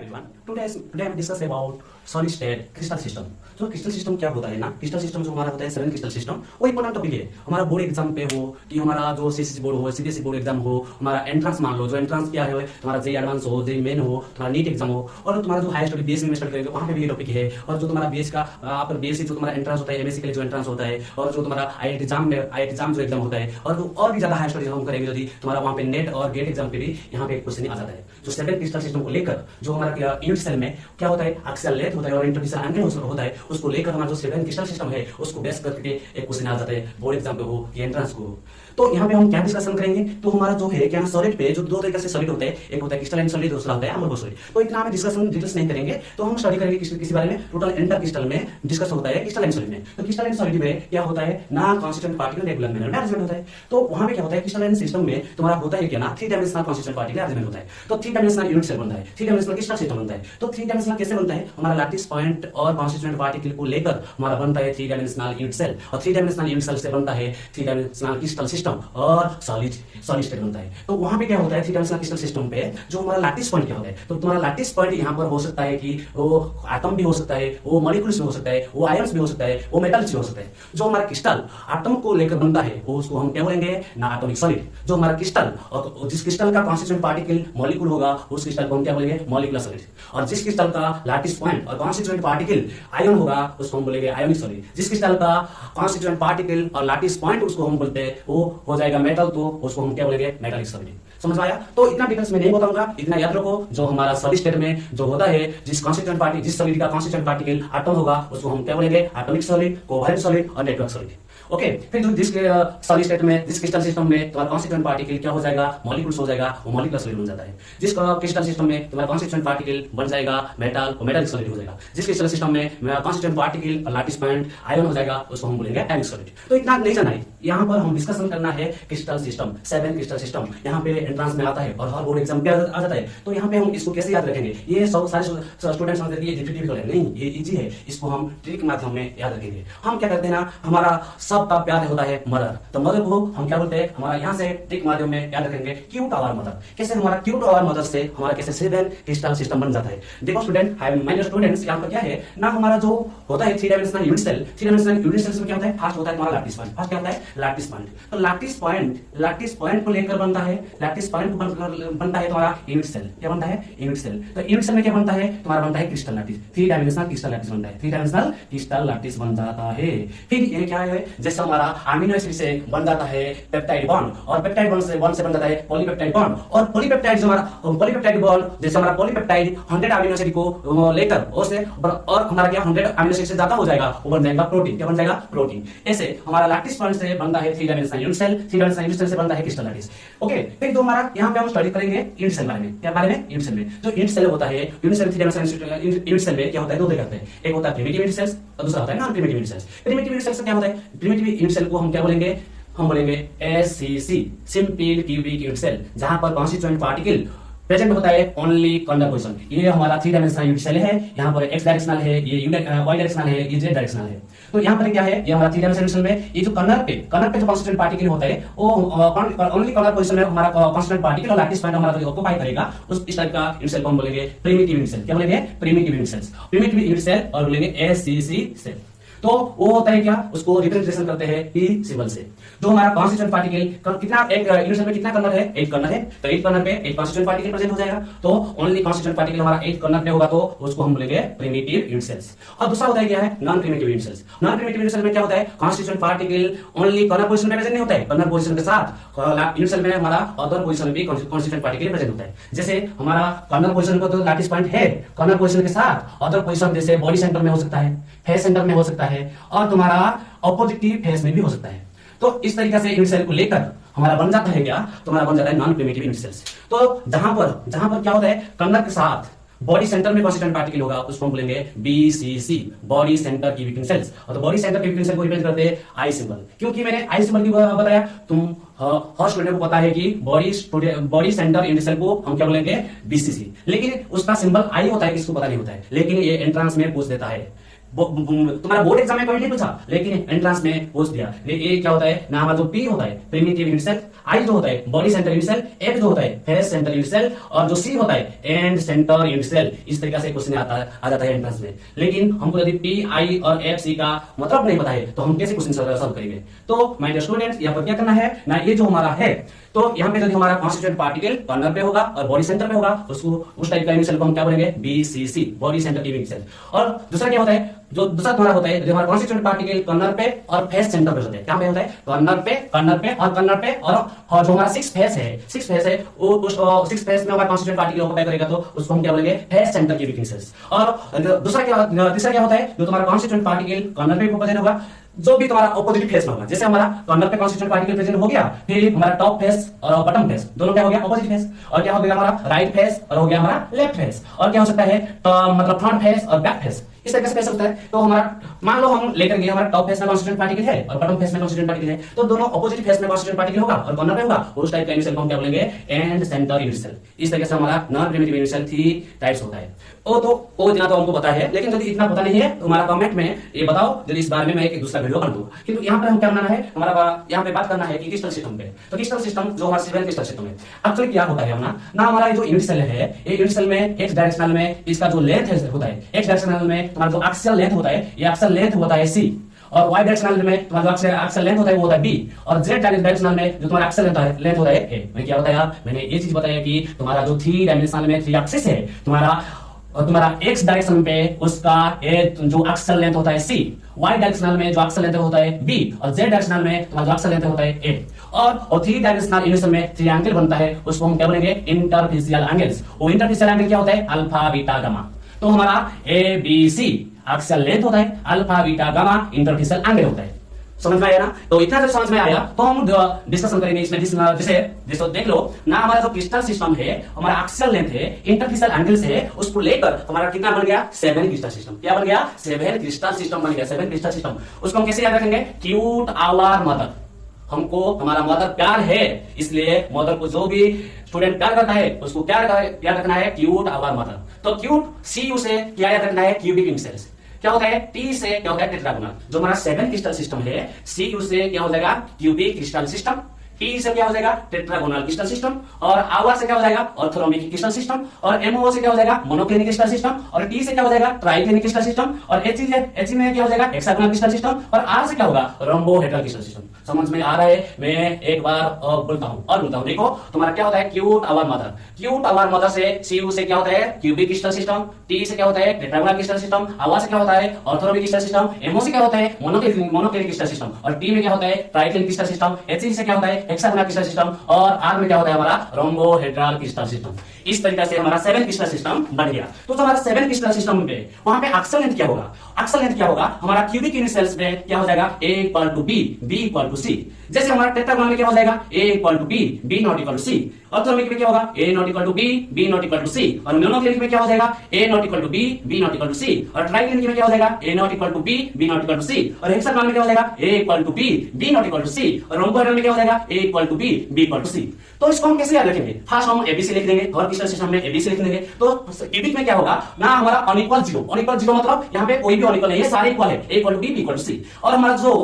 everyone. Today I'm discuss about solid state crystal system. जो crystal system क्या होता है ना, क्रिस्टल सिस्टम जो हमारा होता है 7 क्रिस्टल सिस्टम, वो इंपॉर्टेंट टॉपिक है हमारा बोर्ड एग्जाम पे हो कि हमारा जो सीसीसी बोर्ड हो, सीबीएसई बोर्ड एग्जाम हो, हमारा एंट्रेंस मान लो, जो एंट्रेंस क्या है तुम्हारा जेई एडवांस हो, जेई मेन हो, तुम्हारा नीट एग्जाम हो, और तुम्हारा जो हायर स्टडी बीएससी में स्टडी करेंगे वहां पे भी ये टॉपिक है। और जो तुम्हारा बीएस का आप बीएससी जो तुम्हारा एंट्रेंस होता है, एमएससी के लिए जो एंट्रेंस होता है, और जो तुम्हारा आईआईटी एग्जाम में आईआईटी एग्जाम जो एग्जाम होता है, और भी ज्यादा हायर स्टडी हम करेंगे यदि तुम्हारा वहां पे नेट और गेट एग्जाम पे भी यहाँ पे क्वेश्चन आ जाता है। जो 7 क्रिस्टल सिस्टम को लेकर जो हमारा यूनिट सेल में क्या होता है, एक्सियल लेंथ होता है और इंटरडिजिटल एंगल होता है, उसको लेकर हमारा जो 7 क्रिस्टल सिस्टम है उसको बेस करके एक क्वेश्चन आ जाता है बोर्ड एग्जाम पे हो या एंट्रेंस को। तो यहाँ पे हम क्या डिस्कशन करेंगे, तो हमारा जो है क्या सॉलिड पे जो दो तरीके से सॉलिड होते हैं, एक होता है क्रिस्टलाइन सॉलिड, दूसरा होता है अमोर्फस सॉलिड। तो इतना हमें डिस्कशन डिटेल्स नहीं करेंगे, तो हम स्टडी करेंगे किसी बारे में। टोटल इंटर क्रिस्टल में डिस्कस होता है क्रिस्टलाइन सॉलिड में। तो क्रिस्टलाइन सॉलिड में क्या होता है, नॉन कांस्टिट्यूएंट पार्टिकल रेगुलर मैनर में अरेंजमेंट होता है। तो वहां पे क्या होता है, क्रिस्टलाइन सिस्टम में तुम्हारा होता है क्या ना, 3 डायमेंशनल कांस्टिट्यूएंट पार्टिकल अरेंजमेंट होता है। तो 3 डायमेंशनल यूनिट सेल बनता है, 3 डायमेंशनल क्रिस्टल सिस्टम बनता है। तो 3 डायमेंशनल कैसे बनता है, हमारा लैटिस पॉइंट और कांस्टिट्यूएंट पार्टिकल को लेकर हमारा बनता है 3 डायमेंशनल यूनिट सेल, और 3 डायमेंशनल यूनिट सेल से बनता है 3 डायमेंशनल क्रिस्टल सिस्टम और सॉलिड स्टेट बनता है। तो वहां पे क्या होता है, 3 डायमेंशनल क्रिस्टल सिस्टम पे जो हमारा लैटिस पॉइंट क्या होता है, तो तुम्हारा लैटिस पॉइंट यहाँ पर हो सकता है कि वो एटम भी हो सकता है, वो मॉलिक्यूल्स भी हो सकता है, वो आयन्स भी हो सकता है, वो मेटल्स भी हो सकता है। जो हमारा क्रिस्टल एटम को लेकर बनता है वो उसको हम क्या बोलेंगे, ना एटॉमिक सॉलिड। जो हमारा क्रिस्टल और जिस क्रिस्टल का कॉन्स्टिट्यूएंट पार्टिकल मॉलिक्यूल होगा उस क्रिस्टल को हम क्या बोलेंगे, मॉलिक्यूलर सॉलिड। और जिस क्रिस्टल का लैटिस पॉइंट और कॉन्स्टिट्यूएंट पार्टिकल आयन होगा उसको हम बोलेंगे आयोनिक सॉलिड। जिस क्रिस्टल का कॉन्स्टिट्यूएंट पार्टिकल और लैटिस पॉइंट उसको हम बोलते हैं वो हो जाएगा मेटल, तो उसको हम क्या बोलेंगे, मेटालिक सॉलिड। समझ आया? तो इतना डिटेल्स में नहीं बताऊंगा, इतना याद रखो। जो हमारा सॉलिड स्टेट में जो होता है, जिस कॉन्स्टिट्यूएंट पार्टिकल, जिस सॉलिड का कॉन्स्टिट्यूएंट पार्टिकल एटम होगा उसको हम क्या बोलेंगे, एटॉमिक सॉलिड, कोवैलेंट सॉलिड और नेटवर्क सॉलिड। ओके, फिर जो जिस सॉलिड स्टेट में, जिस क्रिस्टल सिस्टम में तुम्हारा कॉन्स्टिट्यूएंट पार्टिकल क्या हो जाएगा, मॉलिक्यूल्स हो जाएगा, वो मॉलिक्यूलर सॉलिड बन जाता है। जिस क्रिस्टल सिस्टम में तुम्हारा कॉन्स्टिट्यूएंट पार्टिकल बन जाएगा मेटल, वो मेटालिक सॉलिड हो जाएगा। जिस क्रिस्टल सिस्टम में कॉन्स्टिट्यूएंट पार्टिकल और लैटिस पॉइंट आयन हो जाएगा उसको हम बोलेंगे आयोनिक सॉलिड। तो इतना नहीं जाना है, यहाँ पर हम डिस्कशन करना है क्रिस्टल सिस्टम, 7 क्रिस्टल सिस्टम यहाँ पे एंट्रेंस में आता है और हर बोर्ड एग्जाम पे आ जाता है। तो यहाँ पे हम इसको कैसे याद रखेंगे, ये सब सारे स्टूडेंट्स समझते हैं ये डिफिकल्ट है, नहीं, ये इजी है। इसको हम ट्रिक के माध्यम में याद रखेंगे। हम क्या करते हैं ना, हमारा सबका प्यार होता है मदर, तो मदर को हम क्या बोलते हैं, हमारा यहाँ से ट्रिक माध्यम में याद रखेंगे क्यूट आवर मदर। कैसे हमारा क्यूट आवर मदर से हमारा कैसे 7 क्रिस्टल सिस्टम बन जाता है। देखो स्टूडेंट, माय स्टूडेंट्स, यहाँ पर क्या है ना, हमारा जो होता है 3 dimensional unit cell, 3 dimensional unit cell में क्या होता है, फर्स्ट होता है तुम्हारा लैटिस पॉइंट। फर्स्ट क्या होता है, लैटिस पॉइंट। तो लैटिस पॉइंट को लेकर बनता है, लैटिस पॉइंट बनता है तुम्हारा यूनिट सेल। क्या बनता है, यूनिट सेल। तो यूनिट सेल में क्या बनता है, तुम्हारा बनता है crystal lattice, 3 dimensional crystal lattice बनता है, 3 डायमेंशनल क्रिस्टल लैटिस बन जाता है। फिर ये क्या है, जैसे हमारा अमीनो एसिड से बन जाता है पेप्टाइड बॉन्ड, और पेप्टाइड बॉन्ड से बन जाता है पॉलीपेप्टाइड बॉन्ड, और पॉलीपेप्टाइड जो हमारा पॉलीपेप्टाइड बॉन्ड, जैसे हमारा पॉलीपेप्टाइड 100 अमीनो एसिड को लेकर और हमारा क्या 100 अमीनो एसिड से ज्यादा हो जाएगा, वो बन जाएगा प्रोटीन। क्या बन जाएगा, प्रोटीन। ऐसे हमारा लैटिस पॉइंट से बनता है 3 dimensional unit cell, 3 dimensional unit cell से बनता है क्रिस्टल लैटिस। ओके, फिर जो हमारा यहाँ पे हम स्टडी करेंगे यूनिट सेल बारे में। क्या बारे में, यूनिट सेल में। जो यूनिट सेल होता है, unit cell 3 dimensional unit cell में क्या होता है, दो तरह करते हैं, एक होता है प्रिमिटिव यूनिट सेल्स और दूसरा होता है non primitive unit cells. Primitive unit cells क्या होता है, प्रिमिटिव यूनिट सेल को हम क्या बोलेंगे, हम बोलेंगे SCC, simple cubic unit cell, जहां पर कॉन्स्टिट्यूएंट पार्टिकल प्रेजेंट होता है ओनली कॉर्नर पोजीशन। ये हमारा 3 डायमेंशनल यूनिट सेल है, यहाँ पर x डायरेक्शनल है, ये y डायरेक्शनल है, ये z डायरेक्शनल है। तो यहाँ पर क्या है, ये हमारा 3 डायमेंशनल यूनिट सेल में ये जो कॉर्नर पे जो कॉन्स्टिट्यूएंट पार्टिकल होता है वो ओनली कॉर्नर पोजीशन में हमारा कॉन्स्टिट्यूएंट पार्टिकल और लैटिस पॉइंट हमारा जो ऑक्युपाई करेगा उस इस टाइप का यूनिट सेल को हम बोलेंगे प्रिमिटिव यूनिट सेल। क्या बोलेंगे, primitive unit cells, primitive unit cell, और बोलेंगे SCC सेल। तो वो होता है क्या, उसको रिप्रेजेंटेशन करते हैं P सिंबल से। जो हमारा कॉन्स्टिट्यूएंट पार्टिकल कितना, एक यूनिट सेल में कितना कर्नल है, 8 कर्नल है, तो 8 कर्नल पे 8 कॉन्स्टिट्यूएंट पार्टिकल प्रेजेंट हो जाएगा। तो ओनली कॉन्स्टिट्यूएंट पार्टिकल हमारा 8 कर्नल पे होगा, तो उसको हम बोलेंगे प्रिमिटिव यूनिट सेल्स। और दूसरा होता है क्या है, non primitive unit cells. Non primitive unit cell में क्या होता है, constituent particle only corner position में प्रेजेंट नहीं होता है, कर्नल पोजीशन के साथ यूनिट सेल में हमारा अदर पोजीशन में भी कॉन्स्टिट्यूएंट पार्टिकल प्रेजेंट होता है। जैसे हमारा कर्नल पोजीशन को तो लैटिस पॉइंट है, कर्नल पोजीशन के साथ अदर पोजीशन जैसे बॉडी सेंटर में हो सकता है, फेस सेंटर में हो सकता है, और तुम्हारा ऑपोजिटिव फेस में भी हो सकता है। तो इस तरीके से यूनिट सेल को लेकर हमारा बन जाता है क्या, तो हमारा बन जाता है नॉन प्रिमिटिव यूनिट सेल्स। तो जहां पर क्या होता है, कर्नल के साथ बॉडी सेंटर में कॉन्स्टिट्यूएंट पार्टिकल होगा उसको हम बोलेंगे BCC, body centre cubic unit cells. और तो body centre cubic unit cell को रिप्रेजेंट करते हैं I सिंबल। क्योंकि मैंने I सिंबल क्यों बताया, तुम हर स्टूडेंट को पता है कि बॉडी सेंटर यूनिट सेल को हम क्या बोलेंगे, BCC, लेकिन उसका सिंबल I होता है, किसको पता नहीं होता है, लेकिन ये एंट्रेंस में पूछ देता है तुम्हारा बोर्ड एग्जाम में कभी नहीं पूछा, लेकिन एंट्रेंस में पूछ दिया। ये क्या होता है ना, हमारा जो पी होता है प्रिमिटिव यूनिट सेल, आई जो होता है body centre unit cell, F जो होता है फेस सेंटर यूनिट सेल, और जो सी होता है एंड सेंटर यूनिट सेल। इस तरीके से क्वेश्चन आ जाता है एंट्रेंस में। लेकिन हमको यदि पी आई और एफ सी का मतलब नहीं पता है तो हम कैसे क्वेश्चन सॉल्व करेंगे? तो माय डियर स्टूडेंट्स, यहाँ पर क्या करना है ना, ये जो हमारा है तो यहाँ पे जो हमारा कॉन्स्टिट्यूएंट पार्टिकल कॉर्नर पे होगा और बॉडी सेंटर पे होगा, उसको उस टाइप का यूनिट सेल को हम क्या बोलेंगे? BCC, body centre unit cell. और दूसरा क्या होता है, जो दूसरा तुम्हारा होता है जो हमारा कॉन्स्टिट्यूएंट पार्टिकल कॉर्नर पे और फेस सेंटर पे होता है। क्या पे होता है? कॉर्नर पे और कॉर्नर पे, और जो हमारा सिक्स फेस है वो उस सिक्स फेस में हमारा कॉन्स्टिट्यूएंट पार्टिकल ऑक्यूपाई करेगा, तो उसको हम क्या बोलेंगे? फेस सेंटर की यूनिट सेल्स। और तीसरा क्या होता है, जो तुम्हारा कॉन्स्टिट्यूएंट पार्टिकल कॉर्नर पे प्रेजेंट होगा, जो भी तुम्हारा ऑपोजिट फेस में होगा। जैसे हमारा कॉर्नर पे कॉन्स्टिट्यूएंट पार्टिकल प्रेजेंट हो गया, फिर हमारा टॉप फेस और बॉटम फेस दोनों क्या हो गया? Opposite face. और क्या हो गया? हमारा राइट फेस और हो गया हमारा लेफ्ट फेस। और क्या हो सकता है? मतलब फ्रंट फेस और बैक फेस। इस तरीके से कैसे होता है? तो हमारा मान लो हम लेकर गए हमारा टॉप फेस में कॉन्स्टिट्यूएंट पार्टिकल है और बॉटम फेस में कॉन्स्टिट्यूएंट पार्टिकल है, तो दोनों ऑपोजिट फेस में कॉन्स्टिट्यूएंट पार्टिकल होगा और कॉर्नर पे होगा, उस टाइप का यूनिट सेल को हम क्या बोलेंगे? End centre unit cell. इस तरीके से हमारा non primitive unit cell 3 types होता है। वो इतना तो हमको पता है, लेकिन यदि इतना पता नहीं है तो हमारा कमेंट में ये बताओ, यदि इस बारे में मैं एक दूसरा वीडियो कर दूंगा। किंतु यहाँ पर हम क्या करना है, हमारा यहाँ पे बात करना है कि क्रिस्टल सिस्टम पे। तो क्रिस्टल सिस्टम जो हमारा सिविल क्रिस्टल सिस्टम है, एक्चुअली क्या होता है ना हमारा जो यूनिट सेल है, ये यूनिट सेल में एक्स डायरेक्शनल में इसका जो लेंथ होता है, एक्स डायरेक्शनल में तुम्हारा जो एक्सियल लेंथ होता है, ये एक्सियल लेंथ होता है सी, और वाई डायरेक्शनल में तुम्हारा जो एक्सियल लेंथ होता है वो होता है बी, और जेड डायरेक्शनल में जो तुम्हारा एक्सियल लेंथ होता है ए। मैं क्या बताया? मैंने ये चीज बताया कि तुम्हारा जो 3 डायमेंशनल में 3 एक्सिस है, तुम्हारा एक्स डायरेक्शन पे उसका जो एक्सियल लेंथ होता है सी, वाई डायरेक्शनल में जो एक्सियल लेंथ होता है बी, और जेड डायरेक्शनल में तुम्हारा जो एक्सियल लेंथ होता है ए। और 3 डायमेंशनल यूनिट में ट्रायंगल बनता है, उसको हम क्या बोलेंगे? Interfacial angles. वो इंटरफेसियल एंगल क्या होता है? Alpha beta gamma. तो हमारा A B C axial length होता है, alpha beta gamma interfacial angle होता है। समझ में आया ना? तो इतना जब समझ में आया तो हम डिस्कशन करेंगे इसमें। जैसे देख लो ना, हमारा जो क्रिस्टल सिस्टम है, हमारा एक्सियल लेंथ है, इंटरफेसियल एंगल्स है, उसको लेकर हमारा कितना बन गया? 7 क्रिस्टल सिस्टम। क्या बन गया? 7 क्रिस्टल सिस्टम बन गया। 7 क्रिस्टल सिस्टम। उसको हम कैसे याद रखेंगे? Cute our mother. हमको हमारा मदर प्यार है, इसलिए मदर को जो भी स्टूडेंट प्यार करता है उसको क्या याद रखना है? Cute our mother. तो क्यूट सी यू से क्या याद रखना है? Cubic unit cells. क्या होता है? टी से क्या होता है? टेट्रागोनल। जो हमारा 7 क्रिस्टल सिस्टम है, सी यू से क्या हो जाएगा? Cubic crystal system. टी से क्या हो जाएगा? Tetragonal crystal system. और आवर से क्या हो जाएगा? ऑर्थोरोमिक क्रिस्टल सिस्टम। और एमओ से क्या हो जाएगा? Monoclinic crystal system. और टी से क्या हो जाएगा? Triclinic crystal system. और एच में क्या हो जाएगा? Hexagonal crystal system. और आर से क्या होगा? Rhombohedral crystal system. समझ में आ रहा है? मैं एक बार और बोलता हूं। देखो तुम्हारा क्या होता है? Cute our mother. Cute our mother से सी यू से क्या होता है? Cubic crystal system. टी से क्या होता है? Tetragonal crystal system. आवर से क्या होता है? ऑर्थोरोमिक क्रिस्टल सिस्टम। एमओ से क्या होता है? Monoclinic crystal system. और टी में क्या होता है? Triclinic crystal system. एच से क्या होता है? Hexagonal crystal system. और आर में क्या होता है? हमारा रोम्बोहेड्रल क्रिस्टल सिस्टम। इस तरीके से हमारा 7 क्रिस्टल सिस्टम बन गया। तो हमारा 7 क्रिस्टल सिस्टम पे वहां पे एक्सियल लेंथ क्या होगा? एक्सियल लेंथ क्या होगा? हमारा क्यूबिक यूनिट सेल्स में क्या हो जाएगा? A = B, B = C। जैसे हमारा टेट्रागोनल में क्या हो जाएगा? A = B, B ≠ C। ऑर्थोरोमिक में क्या होगा? A ≠ B, B ≠ C। और मोनोक्लिनिक में क्या हो जाएगा? A ≠ B, B ≠ C। और ट्राइक्लिनिक में क्या हो जाएगा? A ≠ B, B ≠ C। और हेक्सागोनल में क्या हो जाएगा? A = B, B ≠ C। और रोम्बोहेड्रल में क्या हो जाएगा? A = B, B = C। तो इसको हम कैसे याद रखेंगे? फर्स्ट हम ABC लिख देंगे और क्रिस्टल सिस्टम में ABC लिख देंगे। तो क्यूबिक में क्या होगा ना, हमारा अनइक्वल जीरो मतलब यहाँ पे कोई भी अनइक्वल नहीं है, सारे इक्वल है। A = B, B = C। और हमारा जो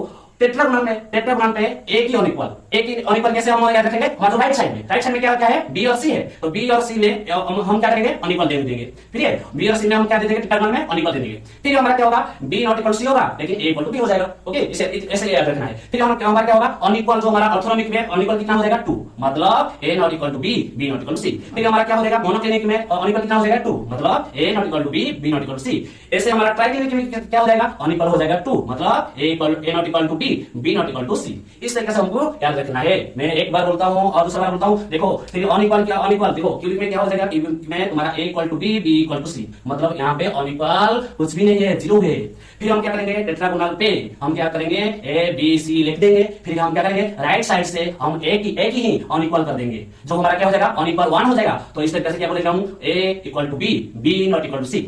टेट्रागोनल पे एक ही अनइक्वल कैसे हम याद रखेंगे? हमारा राइट साइड में क्या है? बी और सी है। तो बी और सी में हम क्या करेंगे? अनइक्वल दे देंगे। ठीक है, बी और सी में हम क्या दे देंगे? टेट्रागोनल में अनइक्वल दे देंगे। फिर हमारा क्या होगा? बी ≠ C होगा, लेकिन A = B हो जाएगा। ओके, इसे ऐसे याद रखना है। फिर हमारा क्या होगा? अनइक्वल जो हमारा ऑर्थोरोमिक में अनइक्वल कितना हो जाएगा? 2, मतलब A ≠ B, B ≠ C। फिर हमारा क्या हो जाएगा? मोनोक्लिनिक में अनइक्वल कितना हो जाएगा? 2, मतलब A ≠ B, B ≠ C। ऐसे हमारा ट्राइक्लिनिक में क्या हो जाएगा? अनइक्वल हो जाएगा 2, मतलब A ≠ B, B ≠ C। इस तरीके से हमको याद रखना है। मैं एक बार बोलता हूं और दूसरा बार बोलता हूं। देखो फिर अनइक्वल देखो क्यूबिक में क्या हो जाएगा? क्यूबिक में तुम्हारा A = B, B = C, मतलब यहाँ पे अनइक्वल कुछ भी नहीं है, जीरो है। फिर हम क्या करेंगे? टेट्रागोनल पे हम क्या करेंगे? A B C लिख देंगे। फिर हम क्या करेंगे? राइट साइड से हम एक ही अनइक्वल कर देंगे, जो हमारा क्या हो जाएगा? अनइक्वल 1 हो जाएगा। तो इस तरीके से क्या बोलेंगे हम? A = B, B ≠ C।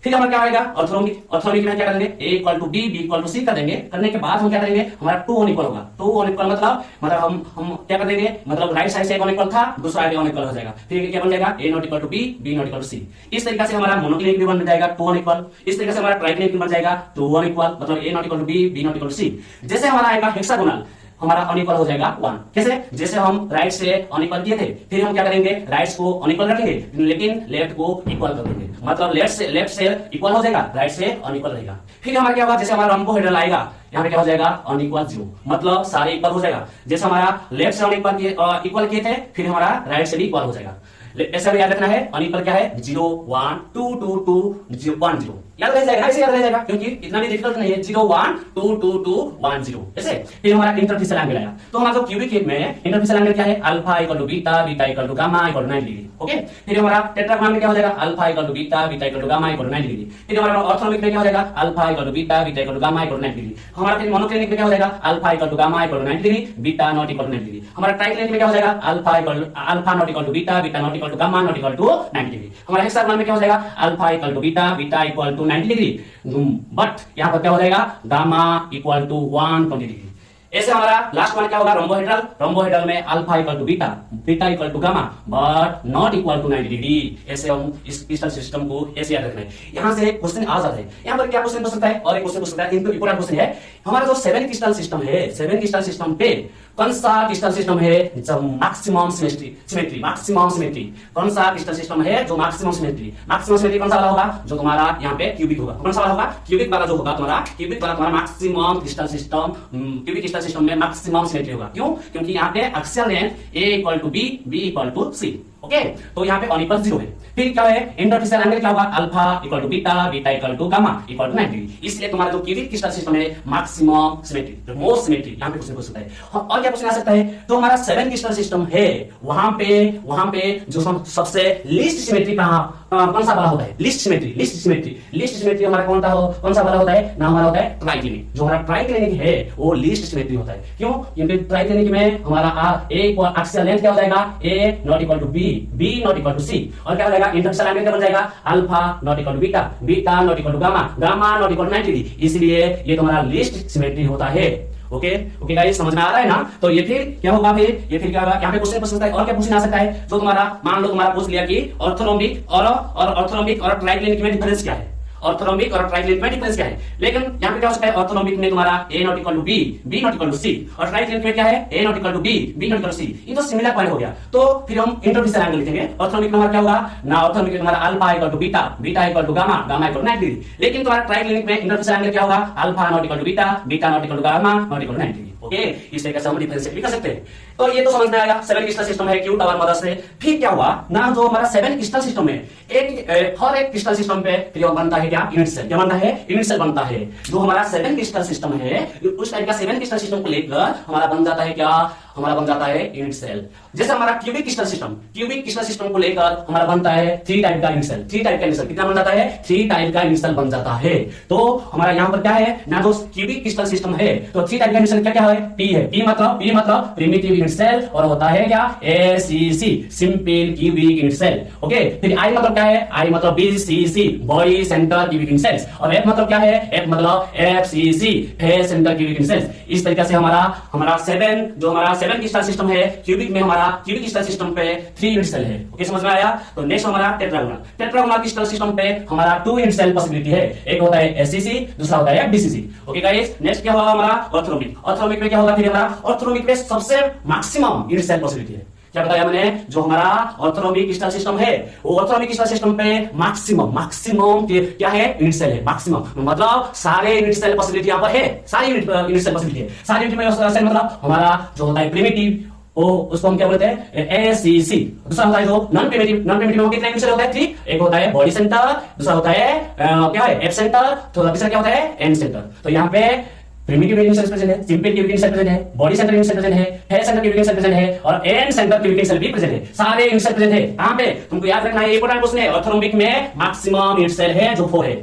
फिर हमारा क्या आएगा ऑर्थोनॉमिक। ऑर्थोनॉमिक में क्या करेंगे, a equal to B, b equal to c कर देंगे। करने के बाद हम क्या करेंगे, हमारा टू अनइक्वल होगा। टू अनइक्वल मतलब हम क्या कर देंगे, मतलब राइट साइड से एक अनइक्वल था, दूसरा अनइक्वल हो जाएगा। फिर क्या बन जाएगा, a not equal to B, B not equal to c. इस तरीके से हमारा मोनोक्लिनिक भी बन जाएगा टू अनइक्वल। इस तरीके से हमारा ट्राइक्लिनिक भी बन जाएगा टू अनइक्वल, मतलब a not equal to B, B not equal to c. जैसे हमारा आएगा हेक्सागोनल, हमारा अनइक्वल हो जाएगा 1। कैसे, जैसे हम राइट से अनइक्वल किए थे, फिर हम क्या करेंगे, राइट को अनइक्वल रखेंगे लेकिन लेफ्ट को इक्वल कर देंगे, मतलब लेफ्ट से इक्वल हो जाएगा, राइट से अनइक्वल रहेगा। फिर हमारा क्या होगा, जैसे हमारा रंबोहेड्रल आएगा, यहाँ पे क्या हो जाएगा, अनइक्वल 0, मतलब सारे इक्वल हो जाएगा। जैसे हमारा लेफ्ट से अनइक्वल इक्वल किए थे, फिर हमारा राइट से भी इक्वल हो जाएगा। ऐसे हमें याद रखना है, अनइक्वल क्या है, 0 1 2 2 2 0 1 0 याद रह जाएगा, ऐसे याद रह जाएगा क्योंकि इतना भी डिफिकल्ट नहीं है। 0 1 2 2 2 1 0 ऐसे। फिर हमारा इंटरफेसियल एंगल आया, तो हमारा जो क्यूबिक में इंटरफेसियल एंगल क्या है, alpha equal to beta, beta equal to gamma equal to 90 degree. Okay, फिर हमारा टेट्राग्राम में क्या हो जाएगा, alpha equal to beta, beta equal to gamma equal to 90 degree. फिर हमारा ऑर्थोनॉमिक में क्या हो जाएगा, alpha equal to beta, beta equal to gamma equal to 90 degree. हमारा फिर मोनोक्लिनिक में क्या हो जाएगा, alpha equal to gamma equal to 90 degree, beta not equal to 90 degree. हमारा ट्राइक्लिनिक में क्या हो जाएगा, alpha not equal to beta, beta not equal to gamma not equal to 90 degree. हमारा हेक्सागोनल में क्या हो जाएगा, alpha equal to beta, beta equal to 90 degree, but यहाँ पर क्या हो जाएगा, गामा इक्वल टू 120 डिग्री। ऐसे हमारा लास्ट वाला क्या होगा, रोम्बोहेड्रल। रोम्बोहेड्रल में alpha equal to beta, beta equal to gamma but not equal to 90 degree. ऐसे हम इस क्रिस्टल सिस्टम को ऐसे याद रखना है। यहाँ से क्वेश्चन आ जाता है, यहाँ पर क्या क्वेश्चन पूछ सकता है और एक क्वेश्चन पूछ सकता है, इनको इंपोर्टेंट क्वेश्चन है। हमारा जो 7 क्रिस्टल सिस्टम है, 7 क्रिस्टल सिस्टम पे कौन सा क्रिस्टल सिस्टम है जो मैक्सिमम सिमेट्री, मैक्सिमम सिमेट्री कौन सा क्रिस्टल सिस्टम है जो मैक्सिमम सिमेट्री, मैक्सिमम सिमेट्री कौन सा वाला होगा, जो तुम्हारा यहाँ पे क्यूबिक होगा। कौन सा वाला होगा, क्यूबिक वाला जो होगा तुम्हारा, क्यूबिक वाला तुम्हारा maximum crystal system, cubic crystal system में मैक्सिमम सिमेट्री होगा। क्यों, क्योंकि यहाँ पे axial length a equal to B, b equal to c. Okay, तो यहाँ पे अनइक्वल 0 है। फिर क्या है, इंटरफेसियल एंगल क्या होगा, alpha equal to beta, beta equal to gamma equal to 90 degree. इसलिए तुम्हारा जो क्यूबिक क्रिस्टल सिस्टम है मैक्सिमम सिमेट्री, मोस्ट सिमेट्री, यहाँ पे क्वेश्चन पूछ सकता है। और क्या क्वेश्चन आ सकता है, तो हमारा 7 क्रिस्टल सिस्टम है, वहां पे जो सबसे लीस्ट सिमेट्री कौन सा वाला होता है, लीस्ट सिमेट्री हमारा कौन सा वाला होता है ना, हमारा होता है ट्राइक्लिनिक। जो हमारा ट्राइक्लिनिक है वो लीस्ट सिमेट्री होता है। क्यों, क्योंकि ट्राइक्लिनिक में हमारा ए एक्सियल लेंथ क्या हो जाएगा, a not equal to B, B not equal to सी, और क्या हो जाएगा, इंटरफेसियल एंगल क्या बन जाएगा, alpha not equal to beta, beta not equal to gamma, gamma not equal to 90 degree. इसलिए ये तुम्हारा लीस्ट सिमेट्री होता है। ओके गाइस, समझ में आ रहा है ना। तो ये फिर क्या होगा, ये फिर क्या होगा, यहाँ पे क्वेश्चन पूछ सकता है। और क्या क्वेश्चन आ सकता है, जो तुम्हारा मान लो तुम्हारा पूछ लिया कि ऑर्थोनॉमिक और ट्राइक्लिनिक में डिफरेंस क्या है, ऑर्थोनॉमिक और ट्राइक्लिनिक में डिफरेंस क्या है। लेकिन यहाँ पे क्या हो सकता है, ऑर्थोनॉमिक में तुम्हारा a not equal to B, B not equal to सी, और ट्राइक्लिनिक में क्या है, a not equal to B, B not equal to c. ये तो सिमिलर पॉइंट हो गया। तो फिर हम इंटरफेसियल एंगल लिखेंगे। ऑर्थोनॉमिक में हमारा क्या होगा ना, ऑर्थोनॉमिक में तुम्हारा alpha equal to beta, beta equal to gamma, gamma equal to 90 degree. लेकिन तुम्हारा ट्राइक्लिनिक में इंटरफेसियल एंगल क्या होगा, alpha not equal to beta, beta not equal to gamma not equal to 90 degree. Okay, इस तरीके से हम डिफरेंशिएट भी कर सकते हैं। तो ये तो समझ में आया 7 क्रिस्टल सिस्टम है, क्यूब टावर मदद से। फिर क्या हुआ ना, जो हमारा 7 क्रिस्टल सिस्टम में हर एक क्रिस्टल सिस्टम पे फिर बनता है क्या, यूनिट सेल। क्या बनता है, यूनिट सेल बनता है। जो हमारा 7 क्रिस्टल सिस्टम है, उस टाइप का 7 क्रिस्टल सिस्टम को लेकर हमारा बन जाता है क्या, हमारा बन जाता है यूनिट सेल। जैसे हमारा क्यूबिक क्रिस्टल सिस्टम को लेकर हमारा बनता है 3 टाइप का यूनिट सेल। 3 टाइप का यूनिट सेल कितना बन जाता है, 3 टाइप का यूनिट सेल बन जाता है। तो हमारा यहाँ पर क्या है ना, जो क्यूबिक क्रिस्टल सिस्टम है, तो 3 टाइप का यूनिट सेल क्या है, पी है। पी मतलब प्रिमिटिव यूनिट सेल, और होता है क्या, SCC, simple cubic unit cell. Okay, फिर आई मतलब क्या है, आई मतलब BCC, body centre cubic unit cells, और एफ मतलब क्या है, एफ मतलब FCC, face centre cubic unit cells. इस तरीके से हमारा 7 क्रिस्टल सिस्टम है, क्यूबिक में हमारा क्यूबिक क्रिस्टल सिस्टम पे 3 यूनिट सेल है। ओके, समझ में आया। तो नेक्स्ट हमारा टेट्रागोनल क्रिस्टल सिस्टम पे हमारा 2 यूनिट सेल पॉसिबिलिटी है। एक होता है एससीसी, दूसरा होता है बीसीसी। ओके गाइस, नेक्स्ट क्या होगा हमारा ऑर्थोनॉमिक में क्या होगा, फिर हमारा ऑर्थोनॉमिक में सबसे मैक्सिमम यूनिट सेल पॉसिबिलिटी है। क्या बताया मैंने, जो हमारा ऑर्थोनॉमिक क्रिस्टल सिस्टम है, वो ऑर्थोनॉमिक क्रिस्टल सिस्टम पे मैक्सिमम क्या है, यूनिट सेल है। मैक्सिमम मतलब सारे यूनिट सेल पॉसिबिलिटी यहाँ पर है, सारी यूनिट सेल पॉसिबिलिटी है। सारे यूनिट में सेल मतलब हमारा जो होता है प्रिमिटिव, वो उसको हम क्या बोलते हैं, एसीसी। दूसरा होता है जो नॉन प्रिमिटिव में कितने यूनिट सेल होता है, 3। एक होता है बॉडी सेंटर, दूसरा होता है क्या है, एफ सेंटर, तो तीसरा क्या होता है, एन सेंटर। तो यहाँ पे प्रिमिटिव यूनिट सेल प्रेजेंट है, सिंपल क्यूबिक सेल प्रेजेंट है, body centre unit cell present है, face centre cubic cell present है, और एन सेंटर क्यूबिक सेल भी प्रेजेंट है। सारे यूनिट सेल प्रेजेंट है। कहां पे, तुमको याद रखना है, इंपॉर्टेंट क्वेश्चन है। ऑर्थोनॉमिक में मैक्सिमम यूनिट सेल है जो 4 है।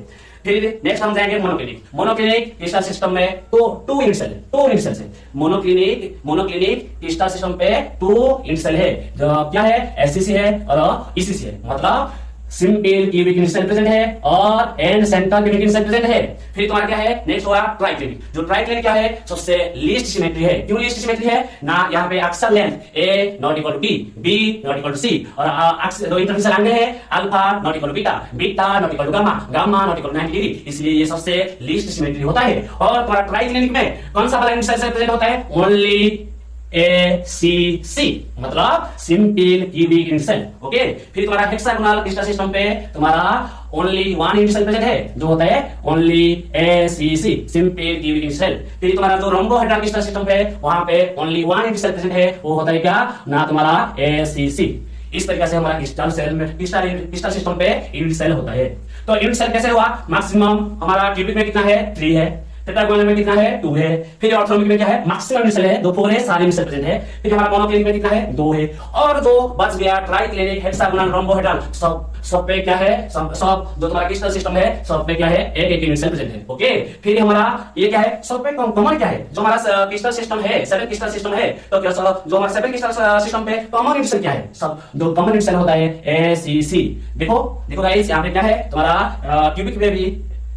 फिर नेक्स्ट हम जाएंगे मोनोक्लिनिक क्रिस्टल सिस्टम में, तो 2 यूनिट सेल है। मोनोक्लिनिक क्रिस्टल सिस्टम पे 2 यूनिट सेल है, जो क्या है, एससीसी है और ईसीसी है। मतलब सिंपल क्यूबिक इंटिजर प्रेजेंट है और and centre cubic integer present है। फिर तुम्हारा क्या है नेक्स्ट हुआ ट्राइक्लिनिक। जो ट्राइक्लिनिक क्या है सबसे लीस्ट सिमेट्री है। क्यों लीस्ट सिमेट्री है ना, यहाँ पे अक्सर length A not equal to B, B not equal to सी और अक्सर दो इंटरफेरेंस एंगल है alpha not equal to beta, beta not equal to gamma, gamma not equal to 90 degree, इसलिए ये सबसे लीस्ट सिमेट्री होता है। और तुम्हारा ट्राइक्लिनिक में कौन सा वाला इंटिजर प्रेजेंट होता है, ओनली ACC मतलब सिंपल क्यूबिक इंटिजर। ओके, फिर तुम्हारा हेक्सागोनल क्रिस्टल सिस्टम पे तुम्हारा ओनली वन इंटिजर प्रेजेंट है जो होता है only ACC simple cubic integer. फिर तुम्हारा जो रोम्बोहेड्रल क्रिस्टल सिस्टम पे वहां पे ओनली वन इंटिजर प्रेजेंट है वो होता है क्या ना तुम्हारा ACC। इस तरीके से हमारा क्रिस्टल सेल में क्रिस्टल सिस्टम पे यूनिट सेल होता है। तो यूनिट सेल कैसे हुआ, मैक्सिमम हमारा क्यूबिक में कितना है 3 है, टेट्रागोनल में कितना है 2 है, फिर ऑर्थोगोनल में क्या है मैक्सिमम इंटिजर है 2 4 है, सारे इंटिजर प्रेजेंट है। फिर हमारा मोनोक्लिनिक में कितना है 2 है और जो बच गया ट्राइक्लिनिक हेक्सागोनल रोम्बोहेड्रल सब पे क्या है सब जो तुम्हारा क्रिस्टल सिस्टम है सब पे क्या है एक एक इंटिजर प्रेजेंट है। ओके, फिर हमारा ये क्या है सब पे कॉमन क्या है, जो हमारा क्रिस्टल सिस्टम है 7 क्रिस्टल सिस्टम है तो क्या जो हमारा 7 क्रिस्टल सिस्टम पे कॉमन इंटिजर क्या है, सब जो कॉमन इंटिजर होता है ACC। देखो गाइस यहाँ पे क्या है तुम्हारा क्यूबिक में भी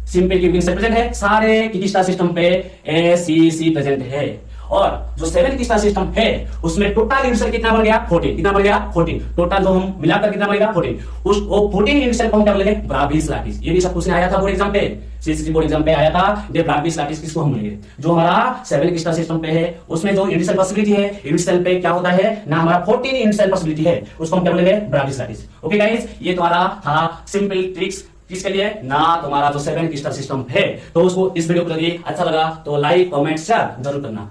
सिंपल क्यूबिक इंटिजर प्रेजेंट है, सारे क्रिस्टल सिस्टम पे ACC प्रेजेंट है। और जो 7 क्रिस्टल सिस्टम है उसमें टोटल इंटिजर कितना बन गया 14, कितना बन गया 14, टोटल जो हम मिलाकर कितना बनेगा 14, उस वो 14 इंटिजर को हम क्या बोलेंगे ब्राविस लैटिस। ये भी सब क्वेश्चन आया था बोर्ड एग्जाम पे, सीसीसी बोर्ड एग्जाम पे आया था, ये ब्राविस लैटिस किसको हम बोलेंगे, जो हमारा 7 क्रिस्टल सिस्टम पे है उसमें जो इंटिजर पॉसिबिलिटी है इंटिजर पे क्या होता है ना हमारा 14 इंटिजर पॉसिबिलिटी है उसको हम क्या बोलेंगे ब्राविस लैटिस। ओके गाइस, ये तुम्हारा था सिंपल ट्रिक्स किसके लिए ना तुम्हारा जो 7 क्रिस्टल सिस्टम है। तो उसको इस वीडियो को यदि अच्छा लगा तो लाइक कमेंट शेयर जरूर करना।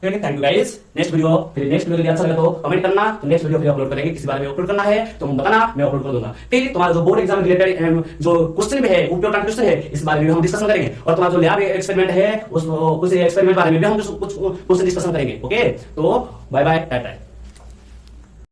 ठीक है, thank you guys. Next video यदि अच्छा लगा तो कमेंट करना, तो नेक्स्ट वीडियो फिर अपलोड करेंगे, किसी बारे में अपलोड करना है तो हम बताना, मैं अपलोड कर दूंगा। फिर तुम्हारा जो बोर्ड एग्जाम रिलेटेड जो क्वेश्चन भी है इंपॉर्टेंट क्वेश्चन है इस बारे में हम डिस्कशन करेंगे। और तुम्हारा जो लैब एक्सपेरिमेंट है उस एक्सपेरिमेंट बारे में भी हम कुछ क्वेश्चन डिस्कशन करेंगे। ओके, तो बाय बाय, टाटा।